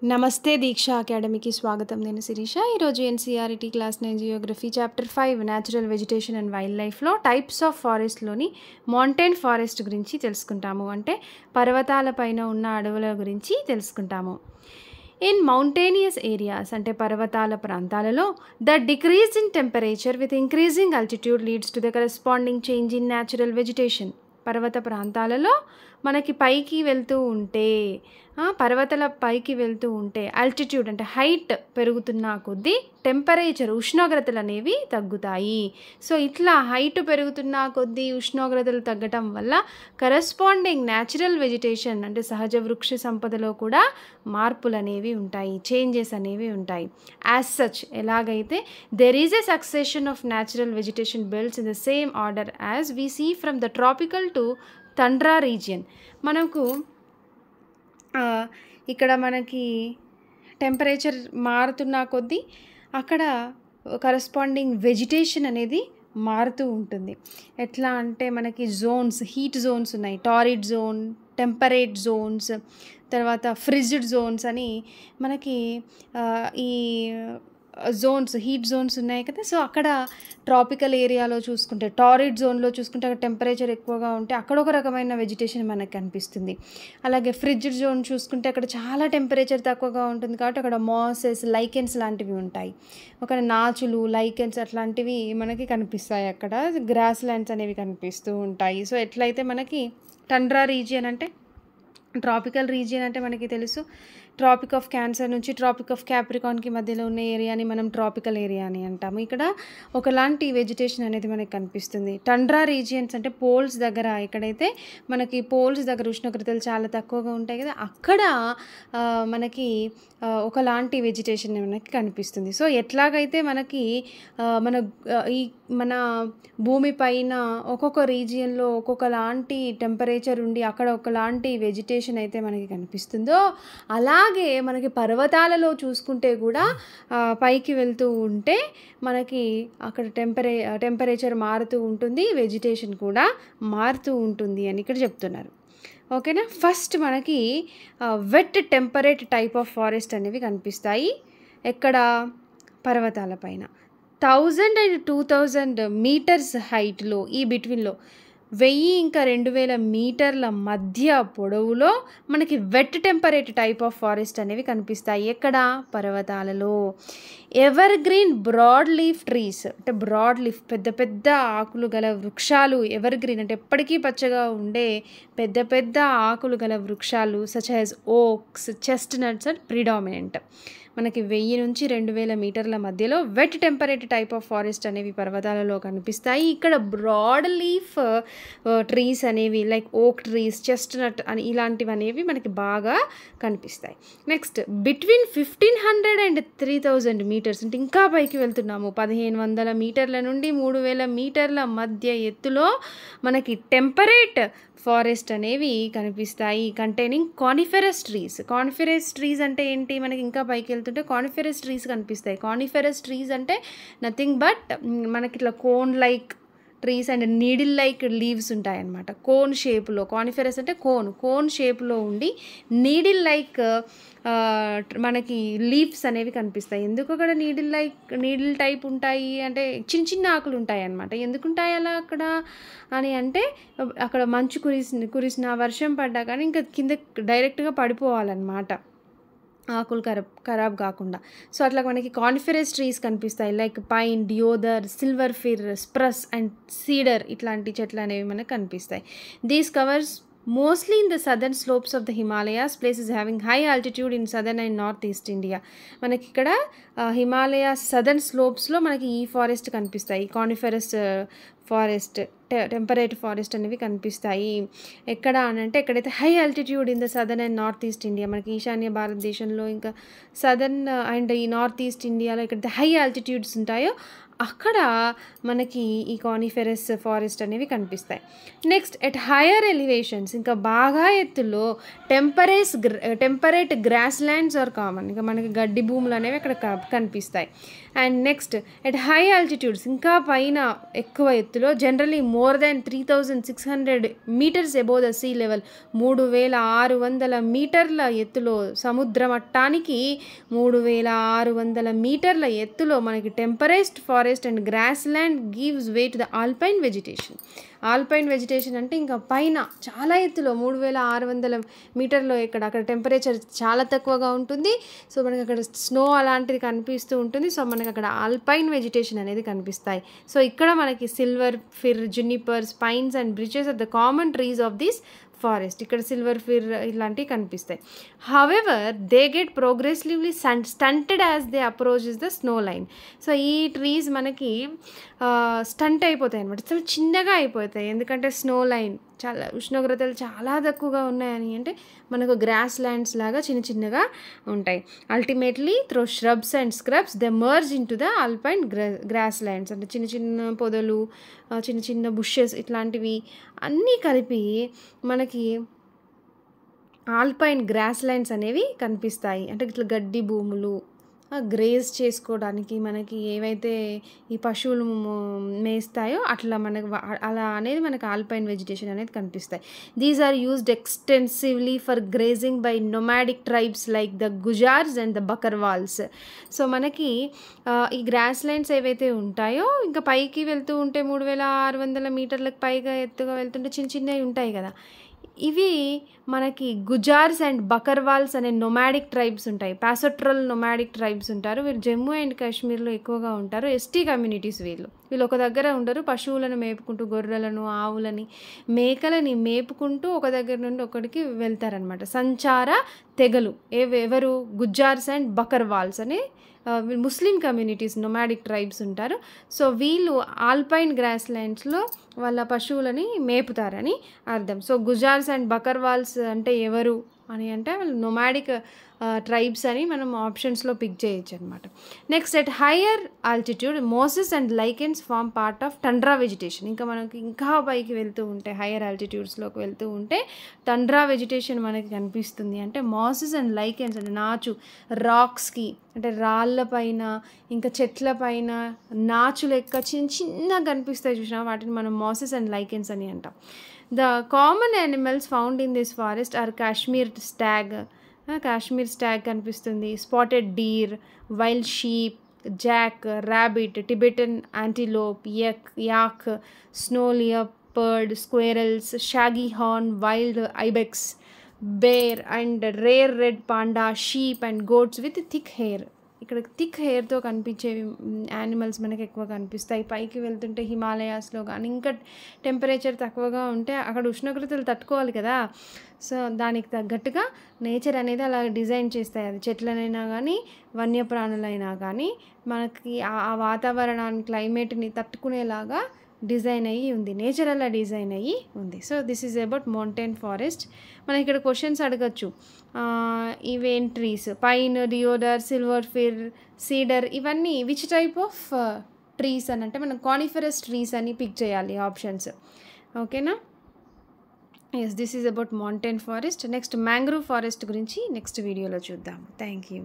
నమస్తే దీక్ష అకాడమీకి స్వాగతం. నేను శిరీష. ఈరోజు NCERT class 9 Geography chapter 5 natural vegetation and wild లైఫ్లో టైప్స్ ఆఫ్ ఫారెస్ట్లోని మౌంటైన్ ఫారెస్ట్ గురించి తెలుసుకుంటాము. అంటే పర్వతాలపైన ఉన్న అడవుల గురించి తెలుసుకుంటాము. ఇన్ మౌంటేనియస్ ఏరియాస్ అంటే పర్వతాల ప్రాంతాలలో the decrease in temperature with increasing altitude leads to the corresponding change in natural vegetation. పర్వత ప్రాంతాలలో మనకి పైకి వెళ్తూ ఉంటే పర్వతాల పైకి వెళ్తూ ఉంటే ఆల్టిట్యూడ్ అంటే హైట్ పెరుగుతున్న కొద్దీ టెంపరేచర్ ఉష్ణోగ్రతలు అనేవి తగ్గుతాయి. సో ఇట్లా హైట్ పెరుగుతున్న కొద్దీ ఉష్ణోగ్రతలు తగ్గటం వల్ల కరెస్పాండింగ్ న్యాచురల్ వెజిటేషన్ అంటే సహజ వృక్ష సంపదలో కూడా మార్పులు అనేవి ఉంటాయి, చేంజెస్ అనేవి ఉంటాయి. యాజ్ సచ్ ఎలాగైతే there is a succession of natural vegetation builds in the same order as we see from the tropical to tundra region. మనకు ఇక్కడ మనకి టెంపరేచర్ మారుతున్న కొద్దీ అక్కడ కరెస్పాండింగ్ వెజిటేషన్ అనేది మారుతూ ఉంటుంది. ఎట్లా అంటే మనకి జోన్స్, హీట్ జోన్స్ ఉన్నాయి, టారిడ్ జోన్, టెంపరేట్ జోన్స్, తర్వాత ఫ్రిజిడ్ జోన్స్ అని మనకి ఈ జోన్స్, హీట్ జోన్స్ ఉన్నాయి కదా. సో అక్కడ ట్రాపికల్ ఏరియాలో చూసుకుంటే, టారిడ్ జోన్లో చూసుకుంటే అక్కడ టెంపరేచర్ ఎక్కువగా ఉంటే అక్కడ ఒక రకమైన వెజిటేషన్ మనకు కనిపిస్తుంది. అలాగే ఫ్రిడ్జ్ జోన్ చూసుకుంటే అక్కడ చాలా టెంపరేచర్ తక్కువగా ఉంటుంది కాబట్టి అక్కడ మాసెస్, లైకెన్స్ లాంటివి ఉంటాయి. ఒక నాచులు, లైకెన్స్ అట్లాంటివి మనకి కనిపిస్తాయి. అక్కడ గ్రాస్ ల్యాండ్స్ అనేవి కనిపిస్తూ ఉంటాయి. సో ఎట్లయితే మనకి టండ్రా రీజియన్ అంటే ట్రాపికల్ రీజియన్ అంటే మనకి తెలుసు, ట్రాపిక్ ఆఫ్ క్యాన్సర్ నుంచి ట్రాపిక్ ఆఫ్ క్యాప్రికాన్కి మధ్యలో ఉన్న ఏరియాని మనం ట్రాపికల్ ఏరియా అని అంటాము. ఇక్కడ ఒకలాంటి వెజిటేషన్ అనేది మనకి కనిపిస్తుంది. టండ్రా రీజియన్స్ అంటే పోల్స్ దగ్గర, ఎక్కడైతే మనకి పోల్స్ దగ్గర ఉష్ణోగ్రతలు చాలా తక్కువగా ఉంటాయి కదా, అక్కడ మనకి ఒకలాంటి వెజిటేషన్ మనకి కనిపిస్తుంది. సో ఎట్లాగైతే మనకి మన భూమి పైన ఒక్కొక్క రీజియన్లో ఒక్కొక్కలాంటి టెంపరేచర్ ఉండి అక్కడ ఒకలాంటి వెజిటేషన్ అయితే మనకి కనిపిస్తుందో, అలాగే మనకి పర్వతాలలో చూసుకుంటే కూడా పైకి వెళ్తూ ఉంటే మనకి అక్కడ టెంపరేచర్ మారుతూ ఉంటుంది, వెజిటేషన్ కూడా మారుతూ ఉంటుంది అని ఇక్కడ చెప్తున్నారు. ఓకేనా. ఫస్ట్ మనకి wet temperate type of forest అనేవి కనిపిస్తాయి. ఎక్కడ? పర్వతాల పైన 1000 and 2000 మీటర్స్ హైట్లో, ఈ బిట్వీన్లో 1000 ఇంకా 2000 మీటర్ల మధ్య పొడవులో మనకి wet temperate type of forest అనేవి కనిపిస్తాయి. ఎక్కడ? పర్వతాలలో. Ever green broad leaf trees అంటే బ్రాడ్ లీఫ్ పెద్ద పెద్ద ఆకులు గల వృక్షాలు, ఎవర్ గ్రీన్ అంటే ఎప్పటికీ పచ్చగా ఉండే పెద్ద పెద్ద ఆకులు గల వృక్షాలు such as oaks, chestnuts and predominant. మనకి 1000 నుంచి 2000 మీటర్ల మధ్యలో wet temperate type of forest అనేవి పర్వతాలలో కనిపిస్తాయి. ఇక్కడ బ్రాడ్ లీఫ్ ట్రీస్ అనేవి లైక్ ఓక్ ట్రీస్, చెస్ట్నట్ అని ఇలాంటివి అనేవి మనకి బాగా కనిపిస్తాయి. నెక్స్ట్ బిట్వీన్ 1500 and 3000 మీటర్స్ అంటే ఇంకా పైకి వెళ్తున్నాము. 1500 మీటర్ల నుండి 3000 మీటర్ల మధ్య ఎత్తులో మనకి టెంపరేట్ ఫారెస్ట్ అనేవి కనిపిస్తాయి. Containing coniferous trees. Coniferous trees అంటే ఏంటి? మనకి ఇంకా పైకి వెళ్తుంటే కానిఫెరస్ ట్రీస్ కనిపిస్తాయి. కానిఫెరస్ ట్రీస్ అంటే నథింగ్ బట్ మనకి ఇట్లా cone like trees and needle like leaves ఉంటాయన్నమాట. కోన్ షేప్లో, కానిఫెరస్ అంటే కోన్ షేప్లో ఉండి నీడిల్ లైక్ మనకి లీవ్స్ అనేవి కనిపిస్తాయి. ఎందుకు అక్కడ నీడిల్ టైప్ ఉంటాయి అంటే చిన్న చిన్న ఆకులు ఉంటాయి అన్నమాట. ఎందుకుంటాయి అలా అక్కడ అని అంటే అక్కడ మంచు కురిసిన వర్షం పడ్డా కానీ ఇంకా కింద డైరెక్ట్గా పడిపోవాలన్నమాట, ఆకులు ఖరాబ్ కాకుండా. సో అట్లా మనకి కానిఫెరస్ ట్రీస్ కనిపిస్తాయి like pine, deodar, silver fir, spruce and cedar ఇట్లాంటి చెట్లు అనేవి మనకు కనిపిస్తాయి. These covers mostly in the southern slopes of the Himalayas, places having high altitude in southern and northeast India. మనకి ఇక్కడ హిమాలయాస్ సదర్న్ స్లోప్స్లో మనకి ఈ ఫారెస్ట్ కనిపిస్తాయి. కానిఫెరస్ ఫారెస్ట్, టెంపరేట్ ఫారెస్ట్ అనేవి కనిపిస్తాయి. ఎక్కడ అని అంటే ఎక్కడైతే high altitude in the southern and north east India, మనకి ఈశాన్య భారతదేశంలో ఇంకా సదర్న్ అండ్ ఈ నార్త్ ఈస్ట్ ఇండియాలో ఎక్కడైతే హై ఆల్టిట్యూడ్స్ ఉంటాయో అక్కడ మనకి ఈ కానిఫెరస్ ఫారెస్ట్ అనేవి కనిపిస్తాయి. నెక్స్ట్ ఎట్ హయ్యర్ ఎలివేషన్స్, ఇంకా బాగా ఎత్తులో temperate grasslands are common. ఇంకా మనకి గడ్డి భూములు అనేవి అక్కడ కనిపిస్తాయి. And next at high altitudes, ఇంకా పైన ఎక్కువ ఎత్తులో generally more than 3600 metres above the sea level, 3600 మీటర్ల ఎత్తులో, సముద్ర మట్టానికి 3600 మీటర్ల ఎత్తులో మనకి temperate forest and grass land gives way to the alpine vegetation. Alpine vegetation అంటే ఇంకా పైన చాలా ఎత్తులో 3600 మీటర్లో అక్కడ టెంపరేచర్ చాలా తక్కువగా ఉంటుంది. సో మనకి అక్కడ స్నో అలాంటిది కనిపిస్తూ ఉంటుంది. సో మనకి అక్కడ ఆల్పైన్ వెజిటేషన్ అనేది కనిపిస్తాయి. సో ఇక్కడ మనకి silver fir, junipers, pines and birches are the common trees of this forest. ఇక్కడ సిల్వర్ ఫిర్ ఇలాంటివి కనిపిస్తాయి. However they get progressively stunted as they approaches the snow line. So ఈ ట్రీస్ మనకి stunt అయిపోతాయి అనమాట, చాలా చిన్నగా అయిపోతాయి. ఎందుకంటే స్నో లైన్ చాలా ఉష్ణోగ్రతలు చాలా తక్కువగా ఉన్నాయని, అంటే మనకు గ్రాస్ ల్యాండ్స్ లాగా చిన్నగా ఉంటాయి. Ultimately through shrubs and scrubs they merge in to the alpine grass lands. అంటే చిన్న పొదలు, చిన్న బుషెస్ ఇట్లాంటివి అన్నీ కలిపి మనకి ఆల్పైన్ గ్రాస్ ల్యాండ్స్ అనేవి కనిపిస్తాయి. అంటే ఇట్లా గడ్డి భూములు గ్రేజ్ చేసుకోవడానికి మనకి ఏవైతే ఈ పశువులు మేస్తాయో అట్లా మనకు అలా అనేది మనకు ఆల్పైన్ వెజిటేషన్ అనేది కనిపిస్తాయి. These are used extensively for grazing by nomadic tribes like the Gujjars and the Bakarwals. So మనకి ఈ గ్రాస్ ల్యాండ్స్ ఏవైతే ఉంటాయో ఇంకా పైకి వెళ్తూ ఉంటే 3600 మీటర్లకు పైగా ఎత్తుగా వెళ్తుంటే చిన్నవి ఉంటాయి కదా, ఇవి మనకి గుజార్స్ అండ్ బకర్వాల్స్ అనే నొమాడిక్ ట్రైబ్స్ ఉంటాయి. పాసోట్రల్ నొమాడిక్ ట్రైబ్స్ ఉంటారు. వీళ్ళు జమ్మూ అండ్ కాశ్మీర్లో ఎక్కువగా ఉంటారు. ఎస్టీ కమ్యూనిటీస్ వీళ్ళు ఒక దగ్గర ఉండరు. పశువులను మేపుకుంటూ, గొర్రెలను, ఆవులని, మేకలని మేపుకుంటూ ఒక దగ్గర నుండి ఒకటికి వెళ్తారనమాట. సంచార తెగలు ఎవరు? గుజార్స్ అండ్ బకర్వాల్స్ అనే ముస్లిం కమ్యూనిటీస్, నొమాడిక్ ట్రైబ్స్ ఉంటారు. సో వీళ్ళు ఆల్పైన్ గ్రాస్ ల్యాండ్స్లో వాళ్ళ పశువులని మేపుతారని అర్థం. సో గుజార్స్ అండ్ బకర్వాల్స్ అంటే ఎవరు అని అంటే వాళ్ళు నొమాడిక్ ట్రైబ్స్ అని మనం ఆప్షన్స్లో పిక్ చేయొచ్చు అనమాట. Next at higher altitude mosses and lichens form part of tundra vegetation. ఇంకా మనకి ఇంకా పైకి వెళ్తూ ఉంటే, హయ్యర్ ఆల్టిట్యూడ్స్లోకి వెళ్తూ ఉంటే టండ్రా వెజిటేషన్ మనకి కనిపిస్తుంది. అంటే మోసెస్ అండ్ లైకెన్స్ అంటే నాచు, రాక్స్కి అంటే రాళ్ళ పైన ఇంకా చెట్ల పైన నాచు లెక్క చిన్నగా కనిపిస్తాయి చూసినా, వాటిని మనం మోసెస్ అండ్ లైకెన్స్ అని అంటాం. The common animals found in this forest are Kashmir stag కనిపిస్తుంది, spotted deer, wild sheep, jack, rabbit, Tibetan antelope, yak, snow leopard, squirrels, shaggy horn, wild ibex, bear and rare red panda, sheep and goats with thick hair. ఇక్కడ thick హెయిర్తో కనిపించేవి animals మనకి ఎక్కువ కనిపిస్తాయి. పైకి వెళ్తుంటే హిమాలయాస్లో కానీ ఇంకా టెంపరేచర్ తక్కువగా ఉంటే అక్కడ ఉష్ణోగ్రతలు తట్టుకోవాలి కదా. సో దానికి తగ్గట్టుగా నేచర్ అనేది అలా డిజైన్ చేస్తాయి. అది చెట్లనైనా కానీ వన్యప్రాణులైనా కానీ మనకి ఆ వాతావరణాన్ని, క్లైమేట్ని తట్టుకునేలాగా డిజైన్ అయ్యి ఉంది, నేచర్ అలా డిజైన్ అయ్యి ఉంది. So this is about mountain forest. మనం ఇక్కడ క్వశ్చన్స్ అడగచ్చు, ఇవేం trees? Pine, deodar, silver fir, cedar, ఇవన్నీ విచ్ టైప్ ఆఫ్ ట్రీస్ అని అంటే మనం కానిఫెరస్ ట్రీస్ అని పిక్ చేయాలి ఆప్షన్స్. ఓకేనా? Yes, this is about mountain forest. Next mangrove forest గురించి నెక్స్ట్ వీడియోలో చూద్దాం. Thank you.